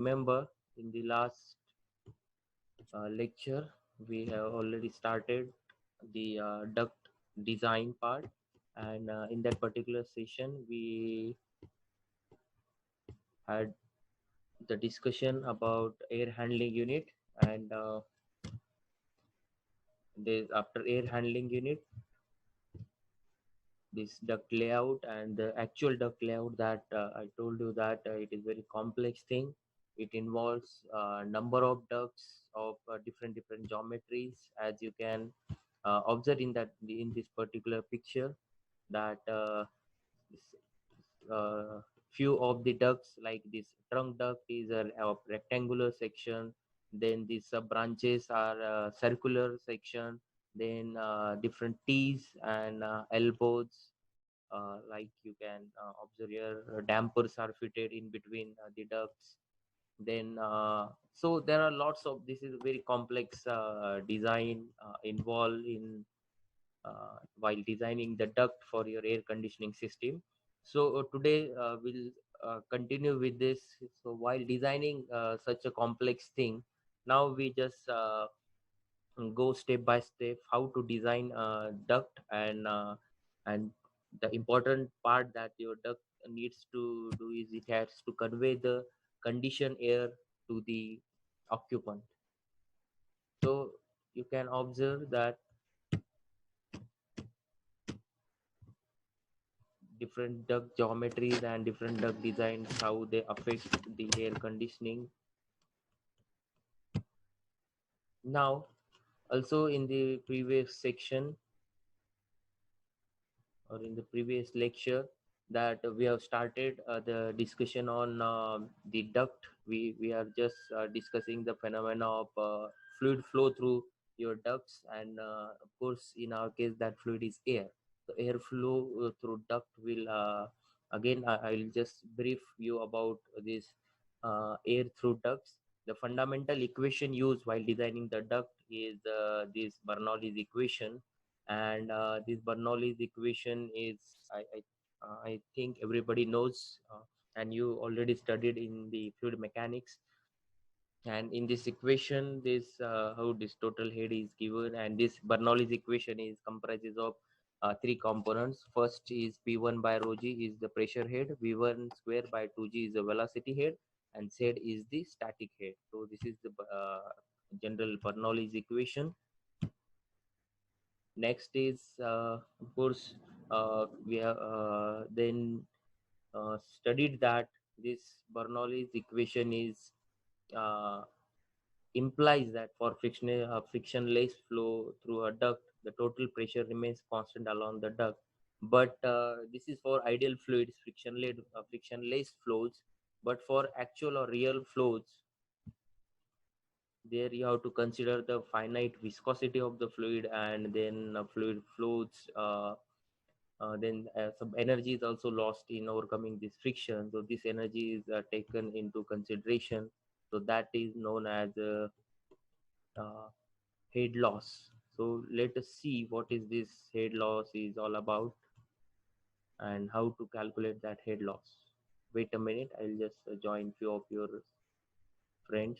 Remember, in the last lecture, we have already started the duct design part, and in that particular session, we had the discussion about air handling unit, and after air handling unit, this duct layout and the actual duct layout that I told you that it is very complex thing. It involves number of ducts of different geometries, as you can observe in this particular picture, that few of the ducts like this trunk duct is a rectangular section, then the sub branches are circular section, then different T's and elbows, like you can observe here, dampers are fitted in between the ducts. Then so there are lots of, this is a very complex design involved in while designing the duct for your air conditioning system. So today we'll continue with this. So while designing such a complex thing, now we just go step by step how to design a duct, and the important part that your duct needs to do is it has to convey the conditioned air to the occupant. So you can observe that different duct geometries and different duct designs, how they affect the air conditioning. Now, also in the previous section or in the previous lecture, that we have started the discussion on the duct. We are just discussing the phenomena of fluid flow through your ducts, and of course in our case that fluid is air. So air flow through duct will again I will just brief you about this air through ducts. The fundamental equation used while designing the duct is this Bernoulli's equation, and this Bernoulli's equation is, I think everybody knows, and you already studied in the fluid mechanics. And in this equation, this how this total head is given, and this Bernoulli's equation is comprises of three components. First is P1 by rho g is the pressure head, V1 square by 2g is the velocity head, and Z is the static head. So this is the general Bernoulli's equation. Next is of course we have then studied that this Bernoulli's equation is uh, implies that for frictionless flow through a duct, the total pressure remains constant along the duct. But this is for ideal fluids, frictionless flows. But for actual or real flows, there you have to consider the finite viscosity of the fluid, and then fluid flows. Then some energy is also lost in overcoming this friction. So this energy is taken into consideration. So that is known as uh, head loss. So let us see what is this head loss is all about and how to calculate that head loss. Wait a minute, I'll just join few of your friends.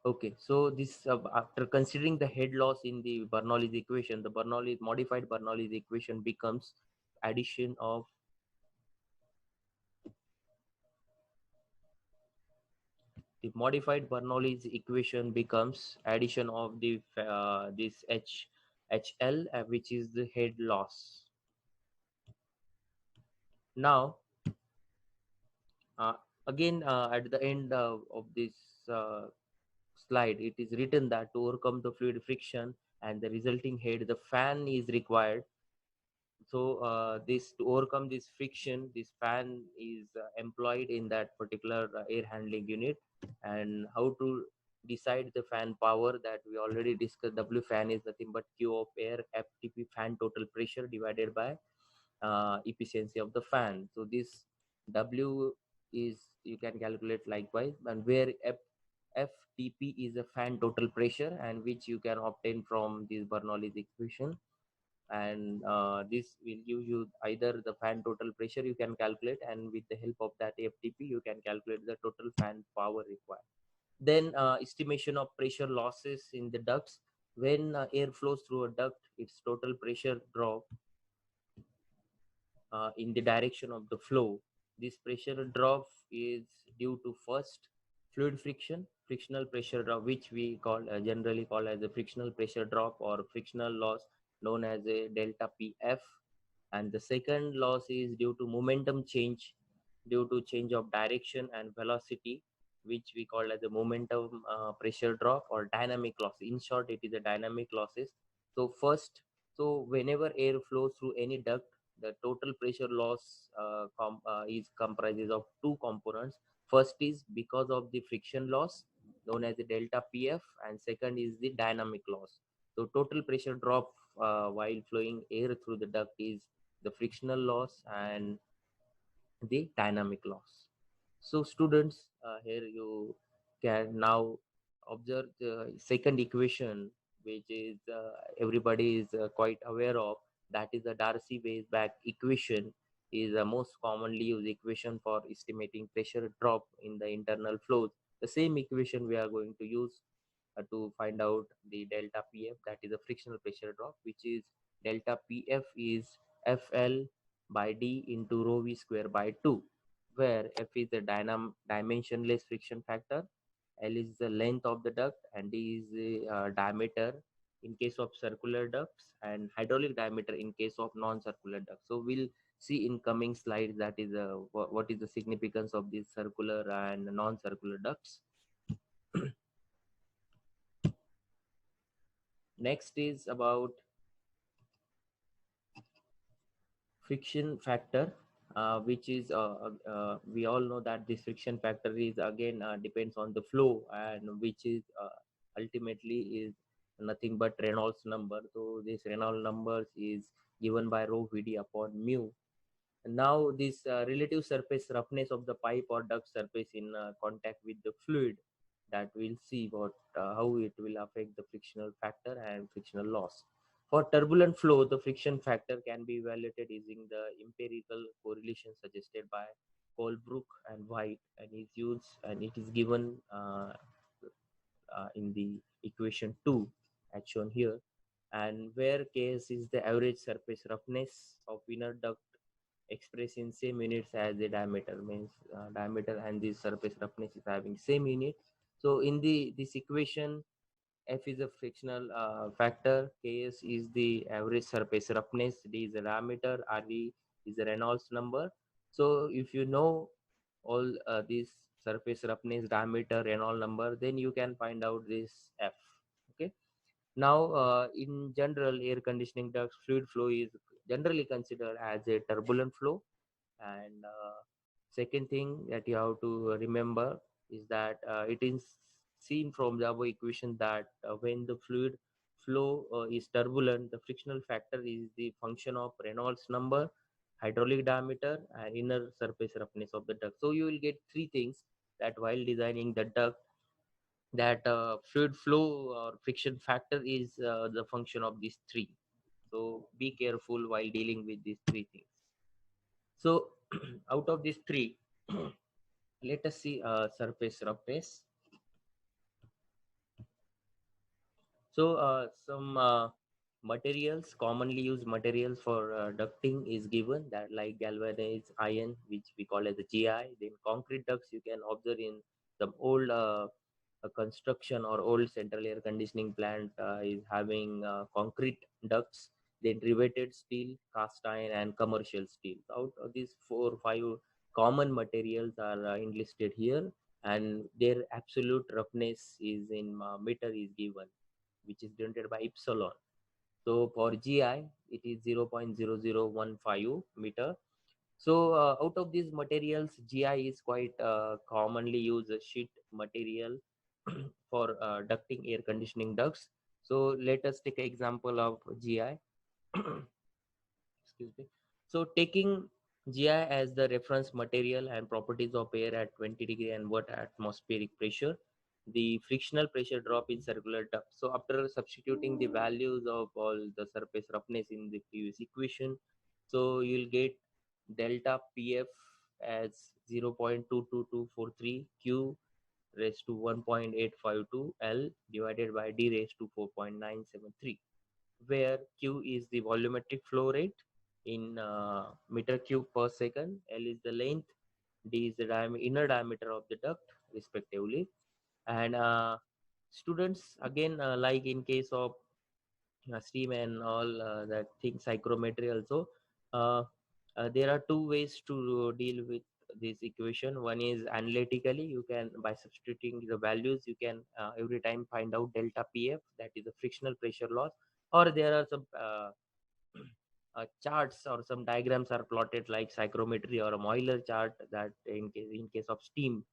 Okay, so this after considering the head loss in the Bernoulli's equation, the Bernoulli modified Bernoulli's equation becomes addition of the modified Bernoulli's equation becomes addition of the this HL, which is the head loss. Now, uh, again at the end of this uh, slide, it is written that to overcome the fluid friction and the resulting head, the fan is required. So this to overcome this friction, this fan is employed in that particular air handling unit. And how to decide the fan power, that we already discussed. W fan is nothing but Q of air FTP, fan total pressure, divided by efficiency of the fan. So this W is, you can calculate likewise, and where FTP is a fan total pressure, and which you can obtain from this Bernoulli's equation. and this will give you either the fan total pressure you can calculate, and with the help of that FTP you can calculate the total fan power required. Then estimation of pressure losses in the ducts. When air flows through a duct, its total pressure drop in the direction of the flow. This pressure drop is due to first fluid friction, frictional pressure drop, which we call generally call as a frictional pressure drop or frictional loss, known as a delta PF. And the second loss is due to momentum change, due to change of direction and velocity, which we call as a momentum pressure drop or dynamic loss. In short, it is a dynamic losses. So first, so whenever air flows through any duct, the total pressure loss is comprises of two components. First is because of the friction loss, known as the delta PF, and second is the dynamic loss. So total pressure drop while flowing air through the duct is the frictional loss and the dynamic loss. So students, here you can now observe the second equation, which is everybody is quite aware of. That is the Darcy-Weisbach equation, is the most commonly used equation for estimating pressure drop in the internal flows. The same equation we are going to use to find out the delta PF, that is a frictional pressure drop, which is delta PF is FL by D into rho V square by 2, where F is the dimensionless friction factor, L is the length of the duct, and D is the diameter in case of circular ducts, and hydraulic diameter in case of non-circular ducts. So we'll see in coming slides that is what is the significance of these circular and non-circular ducts. Next is about friction factor, which is we all know that this friction factor is again depends on the flow, and which is ultimately is nothing but Reynolds number. So this Reynolds number is given by rho Vd upon mu. And now this relative surface roughness of the pipe or duct surface in contact with the fluid, that we'll see what how it will affect the frictional factor and frictional loss. For turbulent flow, the friction factor can be evaluated using the empirical correlation suggested by Colebrook and White, and is used and it is given in the equation 2 as shown here, and where Ks is the average surface roughness of inner duct expressed in same units as the diameter, means diameter and the surface roughness is having same unit. So in the this equation, F is a frictional factor, Ks is the average surface roughness, D is the diameter, Re is the Reynolds number. So if you know all these surface roughness, diameter, Reynolds number, then you can find out this F. Okay. Now, in general, air conditioning ducts fluid flow is generally considered as a turbulent flow, and second thing that you have to remember is that it is seen from the above equation that when the fluid flow is turbulent, the frictional factor is the function of Reynolds number, hydraulic diameter, and inner surface roughness of the duct. So you will get three things that while designing the duct, that fluid flow or friction factor is the function of these three. So be careful while dealing with these three things. So out of these three, let us see surface roughness. So some materials, commonly used materials for ducting is given, that like galvanized iron, which we call as the GI. Then concrete ducts you can observe in some old construction or old central air conditioning plant is having concrete ducts. Then riveted steel, cast iron, and commercial steel. Out of these 4 or 5 common materials are enlisted here, and their absolute roughness is in meter is given, which is denoted by epsilon. So for GI, it is 0.0015 meter. So out of these materials, GI is quite commonly used sheet material for ducting air conditioning ducts. So let us take an example of GI. Excuse me. So taking GI as the reference material and properties of air at 20 degree and what atmospheric pressure, the frictional pressure drop in circular duct. So after substituting the values of all the surface roughness in the previous equation, so you'll get delta PF as 0.22243 Q raised to 1.852 L divided by D raised to 4.973, where Q is the volumetric flow rate in meter cube per second, L is the length, D is the inner diameter of the duct respectively. And students, again, like in case of steam and all that thing, psychrometry also, uh, there are two ways to deal with this equation. One is analytically, you can, by substituting the values, you can every time find out delta PF, that is the frictional pressure loss. Or there are some charts or some diagrams are plotted like psychrometry or a Euler chart, that in case of steam,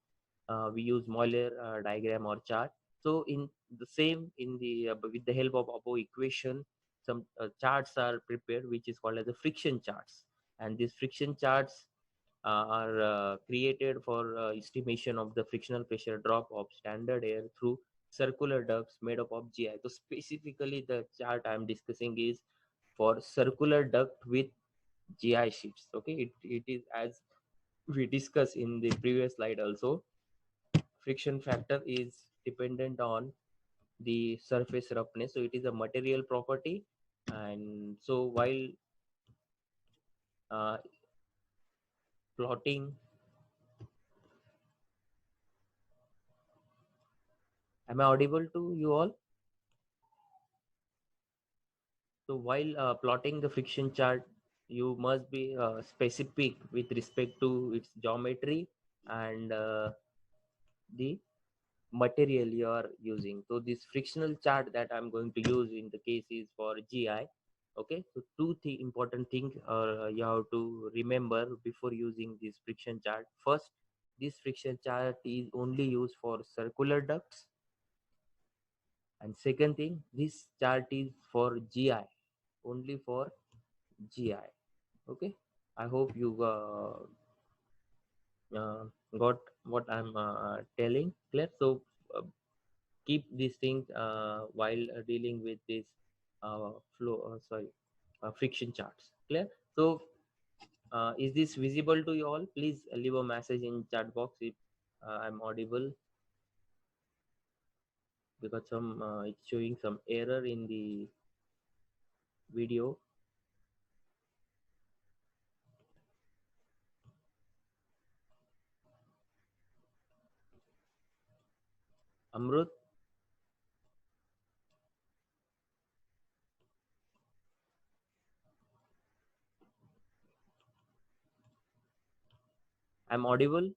we use Euler diagram or chart. So in the same, in the with the help of above equation, some charts are prepared, which is called as the friction charts. And these friction charts are created for estimation of the frictional pressure drop of standard air through circular ducts made up of GI. So specifically, the chart I am discussing is for circular duct with GI sheets. Okay, it is as we discussed in the previous slide also. Friction factor is dependent on the surface roughness, so it is a material property. And so while uh, plotting, am I audible to you all? So while plotting the friction chart, you must be specific with respect to its geometry and the material you are using. So this frictional chart that I'm going to use in the case is for GI. Okay, so two important things you have to remember before using this friction chart. First, this friction chart is only used for circular ducts, and second thing, this chart is for GI, only for GI. Okay, I hope you uh, got what I'm telling clear. So uh, keep these things while dealing with this flow friction charts clear. So is this visible to you all? Please leave a message in chat box if I'm audible, because some it's showing some error in the video. Amrut, I'm audible.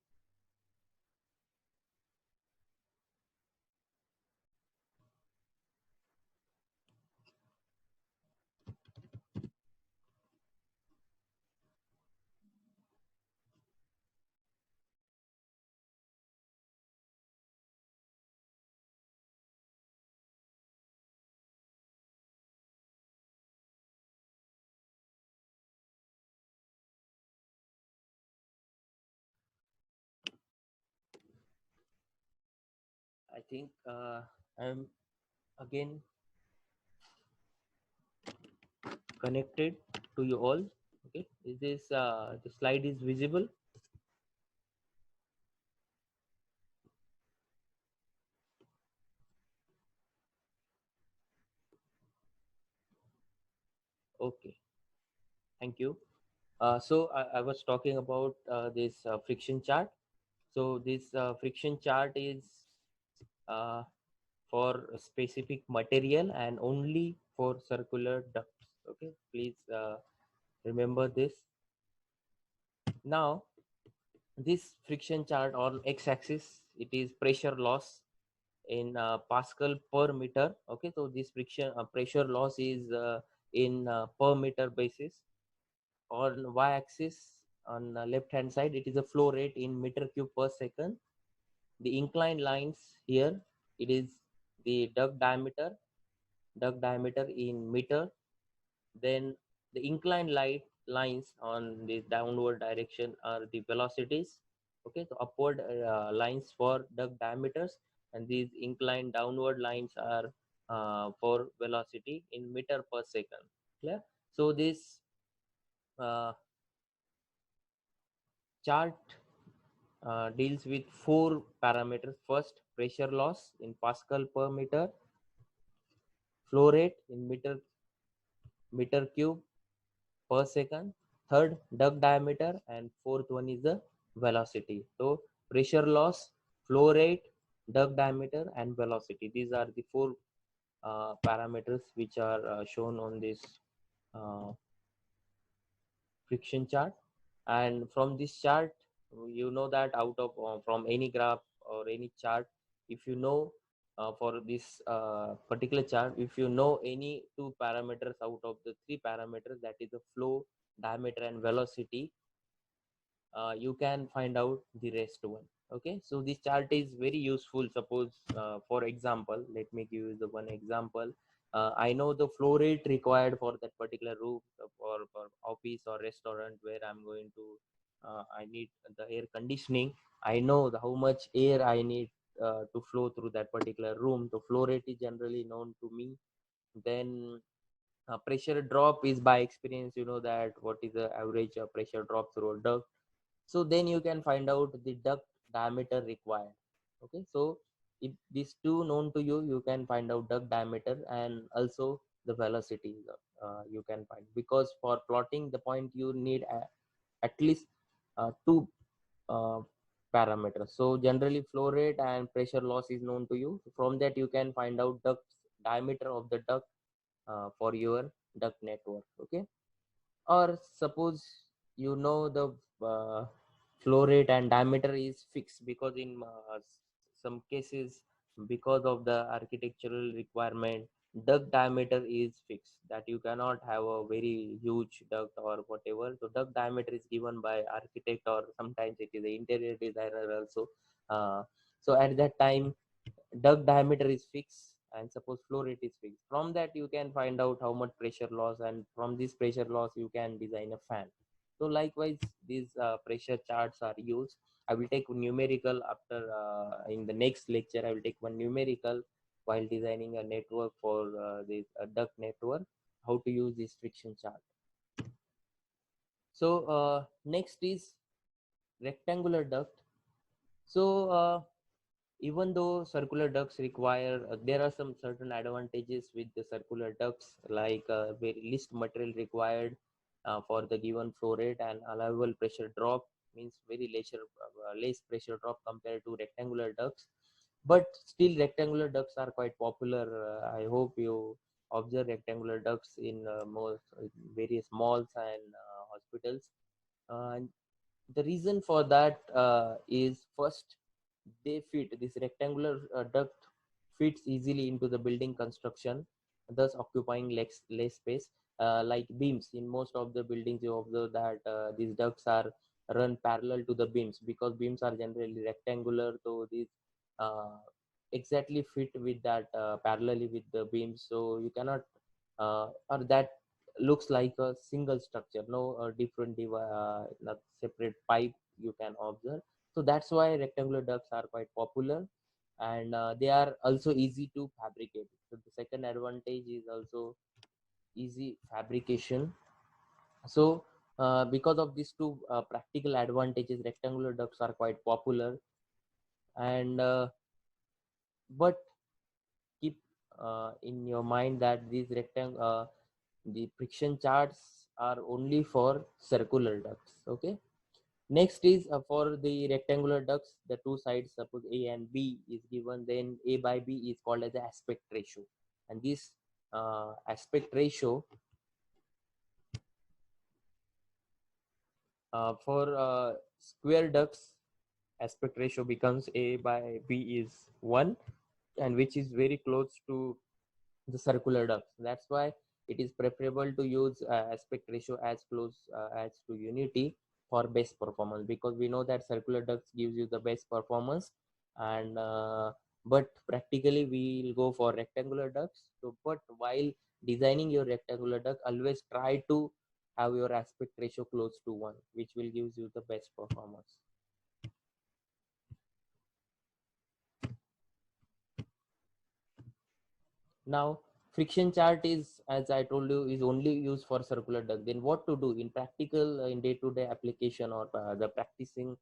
I think I'm again connected to you all. Okay, is this the slide is visible? Okay, thank you. So I was talking about this friction chart. So this friction chart is uh, for a specific material and only for circular ducts. Okay, please remember this. Now, this friction chart on x-axis, it is pressure loss in Pascal per meter. Okay, so this friction pressure loss is in per meter basis. On y-axis, on left hand side, it is a flow rate in meter cube per second. The inclined lines here, it is the duct diameter in meter. Then the inclined lines on the downward direction are the velocities. Okay, so upward lines for duct diameters, and these inclined downward lines are for velocity in meter per second. Clear? So this uh, chart deals with four parameters. First, pressure loss in Pascal per meter, flow rate in meter cube per second, third duct diameter, and fourth one is the velocity. So pressure loss, flow rate, duct diameter, and velocity, these are the four parameters which are shown on this uh, friction chart. And from this chart, you know that out of from any graph or any chart, if you know for this particular chart, if you know any two parameters out of the three parameters, that is the flow, diameter, and velocity, you can find out the rest one. Okay, so this chart is very useful. Suppose for example, let me give you the one example. I know the flow rate required for that particular room, for office or restaurant where I'm going to I need the air conditioning. I know how much air I need to flow through that particular room. The flow rate is generally known to me. Then pressure drop is by experience, you know that what is the average pressure drop through a duct. So then you can find out the duct diameter required. Okay, so if these two known to you, you can find out duct diameter and also the velocity. You can find, because for plotting the point you need at least two uh, parameters. So generally flow rate and pressure loss is known to you. From that you can find out duct diameter of the duct for your duct network. Okay, or suppose you know the uh, flow rate and diameter is fixed, because in some cases, because of the architectural requirement, duct diameter is fixed, that you cannot have a very huge duct or whatever. So duct diameter is given by architect, or sometimes it is the interior designer also. So at that time duct diameter is fixed and suppose flow rate is fixed. From that you can find out how much pressure loss, and from this pressure loss you can design a fan. So likewise these pressure charts are used. I will take numerical after in the next lecture. I will take one numerical while designing a network for this duct network, how to use this friction chart. So next is rectangular duct. So even though circular ducts require, there are some certain advantages with the circular ducts, like very least material required for the given flow rate, and allowable pressure drop, means very less pressure drop compared to rectangular ducts. But still rectangular ducts are quite popular. I hope you observe rectangular ducts in most various malls and hospitals. And the reason for that is, first, they fit, this rectangular duct fits easily into the building construction, thus occupying less space. Like beams, in most of the buildings you observe that these ducts are run parallel to the beams, because beams are generally rectangular, so these uh, exactly fit with that parallelly with the beams. So you cannot or that looks like a single structure, no different not separate pipe you can observe. So that's why rectangular ducts are quite popular, and they are also easy to fabricate. So the second advantage is also easy fabrication. So because of these two practical advantages, rectangular ducts are quite popular. And but keep in your mind that these the friction charts are only for circular ducts. Okay, next is for the rectangular ducts, the two sides, suppose A and B is given, then A by B is called as the aspect ratio. And this aspect ratio for square ducts, aspect ratio becomes A by B is 1, and which is very close to the circular ducts. That's why it is preferable to use aspect ratio as close as to unity for best performance, because we know that circular ducts gives you the best performance. And but practically we will go for rectangular ducts. So but while designing your rectangular duct, always try to have your aspect ratio close to 1, which will gives you the best performance. Now, friction chart is, as I told you, is only used for circular duct. Then what to do in practical, in day-to-day application, or the practicing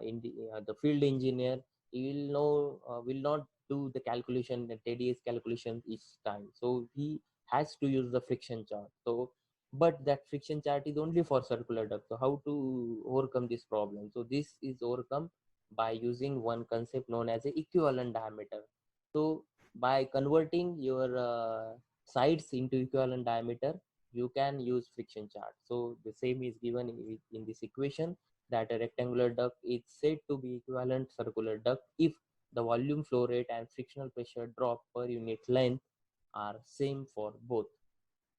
in the field engineer, he will know will not do the calculation, the tedious calculation each time. So he has to use the friction chart. So, but that friction chart is only for circular duct. So how to overcome this problem? So this is overcome by using one concept known as a equivalent diameter. So by converting your sides into equivalent diameter, you can use friction chart. So the same is given in this equation, that a rectangular duct is said to be equivalent circular duct if the volume flow rate and frictional pressure drop per unit length are same for both.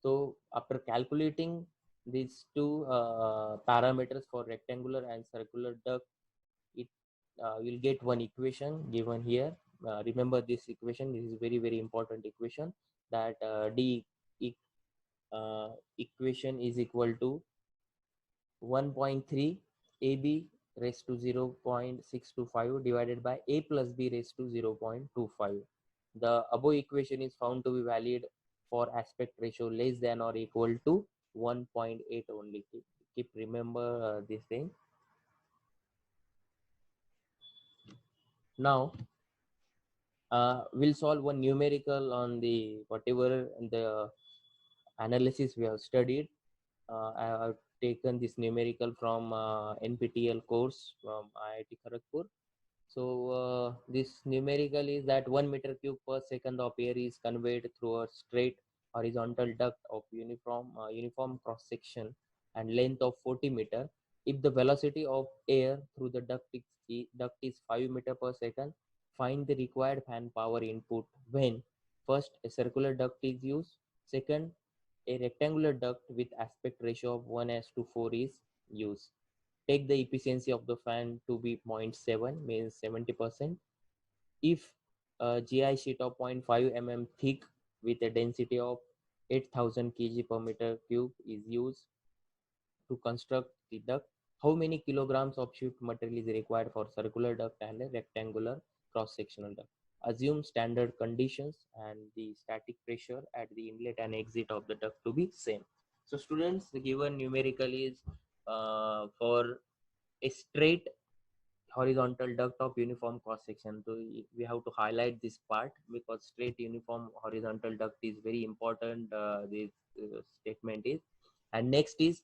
So after calculating these two parameters for rectangular and circular duct, it you'll get one equation given here. Remember this equation. This is very important equation, that d e- equation is equal to 1.3 ab raised to 0.625 divided by a plus b raised to 0.25. The above equation is found to be valid for aspect ratio less than or equal to 1.8 only. Keep remember this thing. Now we'll solve one numerical on the whatever the analysis we have studied. I have taken this numerical from NPTEL course from IIT Kharagpur. So this numerical is that 1 meter cube per second of air is conveyed through a straight horizontal duct of uniform cross section and length of 40 meter. If the velocity of air through the duct is 5 meter per second, find the required fan power input when first a circular duct is used, second a rectangular duct with aspect ratio of 1:4 is used. Take the efficiency of the fan to be 0.7, means 70%. If a GI sheet of 0.5 mm thick with a density of 8,000 kg per meter cube is used to construct the duct, how many kilograms of sheet material is required for circular duct and a rectangular cross-sectional duct? Assume standard conditions and the static pressure at the inlet and exit of the duct to be same. So students, the given numerical is for a straight horizontal duct of uniform cross section. So we have to highlight this part because straight uniform horizontal duct is very important. This statement is, and next is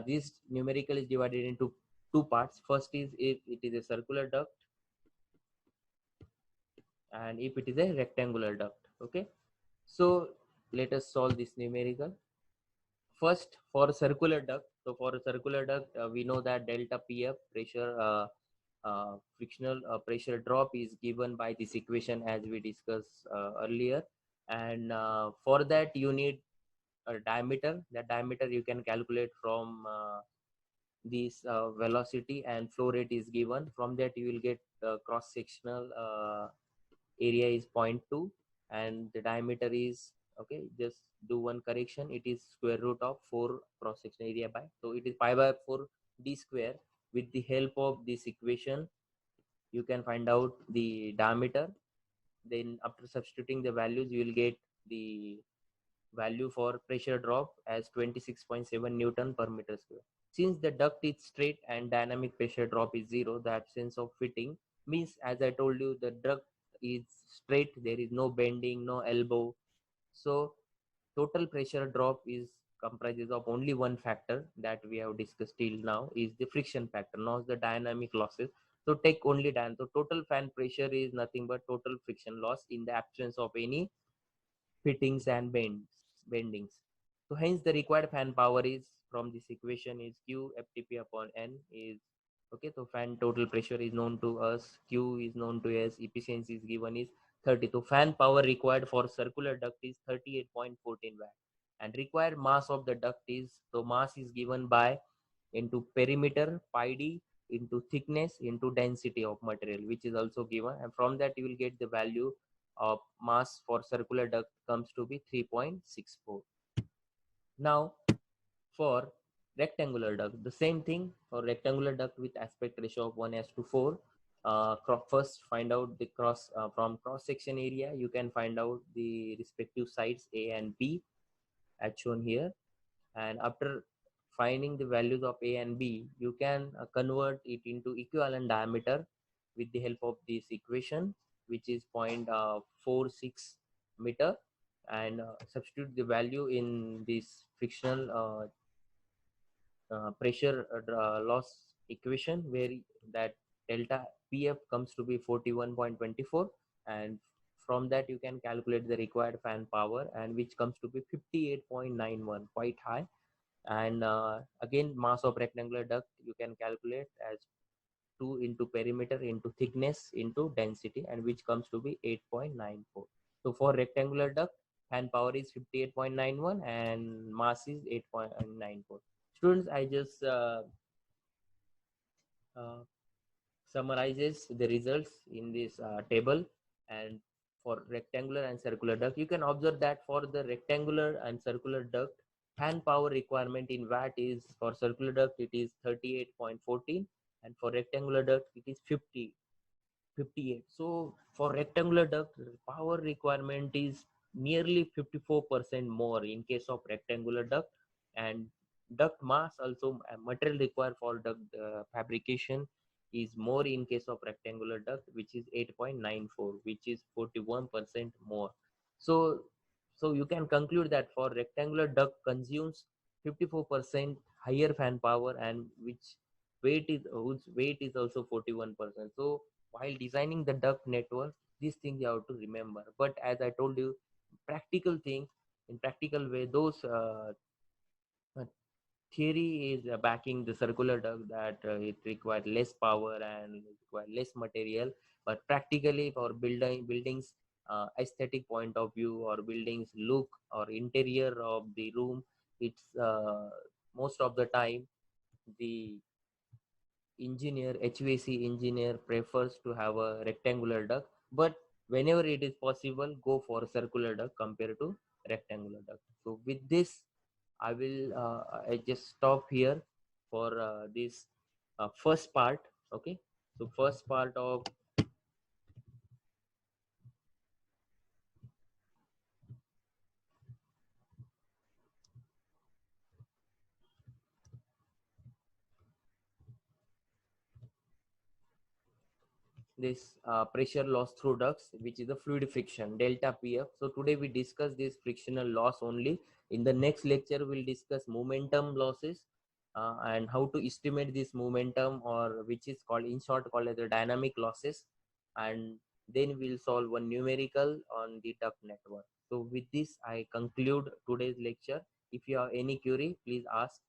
this numerical is divided into two parts. First is if it is a circular duct and if it is a rectangular duct. Okay, so let us solve this numerical. First, for circular duct, so for a circular duct, we know that delta PF pressure, frictional pressure drop is given by this equation as we discussed earlier. And for that, you need a diameter. That diameter you can calculate from this velocity and flow rate is given. From that, you will get cross sectional area is 0.2 and the diameter is, okay, just do one correction, it is square root of 4 cross section area by, so it is pi by 4 d square. With the help of this equation you can find out the diameter. Then after substituting the values you will get the value for pressure drop as 26.7 Newton per meter square. Since the duct is straight and dynamic pressure drop is zero, the absence of fitting means, as I told you, the duct is straight, there is no bending, no elbow. So total pressure drop is comprises of only one factor that we have discussed till now, is the friction factor, not the dynamic losses. So take only so total fan pressure is nothing but total friction loss in the absence of any fittings and bendings. So hence the required fan power is from this equation is Q FTP upon N is, okay. So fan total pressure is known to us, Q is known to us, efficiency is given is 30. So fan power required for circular duct is 38.14 watt, and required mass of the duct is, so mass is given by into perimeter pi d into thickness into density of material, which is also given, and from that you will get the value of mass for circular duct comes to be 3.64. Now for rectangular duct, the same thing. For rectangular duct with aspect ratio of 1:4, First find out the from cross section area. You can find out the respective sides A and B as shown here, and after finding the values of A and B, you can convert it into equivalent diameter with the help of this equation, which is 0.46 meter, and substitute the value in this frictional pressure loss equation, where that delta PF comes to be 41.24, and from that you can calculate the required fan power, and which comes to be 58.91, quite high. And again, mass of rectangular duct you can calculate as 2 into perimeter into thickness into density, and which comes to be 8.94. So for rectangular duct, fan power is 58.91 and mass is 8.94. Students, I just uh, summarizes the results in this table. And for rectangular and circular duct, you can observe that for the rectangular and circular duct, fan power requirement in watt is, for circular duct it is 38.14, and for rectangular duct it is 58. So for rectangular duct, power requirement is nearly 54% more in case of rectangular duct, and duct mass also, material required for duct fabrication is more in case of rectangular duct, which is 8.94, which is 41% more. So so you can conclude that for rectangular duct consumes 54% higher fan power, and whose weight is also 41%. So while designing the duct network, these things you have to remember. But as I told you, practical thing, in practical way, those uh, theory is backing the circular duct, that it requires less power and it requires less material. But practically for buildings aesthetic point of view, or buildings look or interior of the room, it's most of the time the engineer, HVAC engineer prefers to have a rectangular duct, but whenever it is possible, go for circular duct compared to rectangular duct. So with this, I just stop here for this first part. Okay, so first part of this pressure loss through ducts, which is the fluid friction, delta PF. So today we discuss this frictional loss only. In the next lecture, we'll discuss momentum losses, and how to estimate this momentum, or which is called in short called as the dynamic losses. And then we'll solve one numerical on the duct network. So with this, I conclude today's lecture. If you have any query, please ask.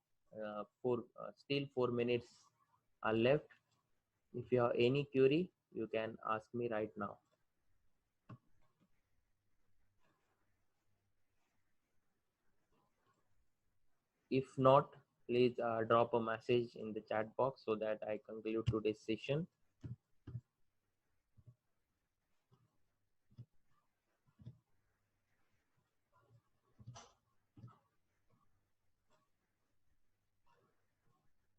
Still 4 minutes are left. If you have any query, you can ask me right now. If not, please drop a message in the chat box so that I conclude today's session.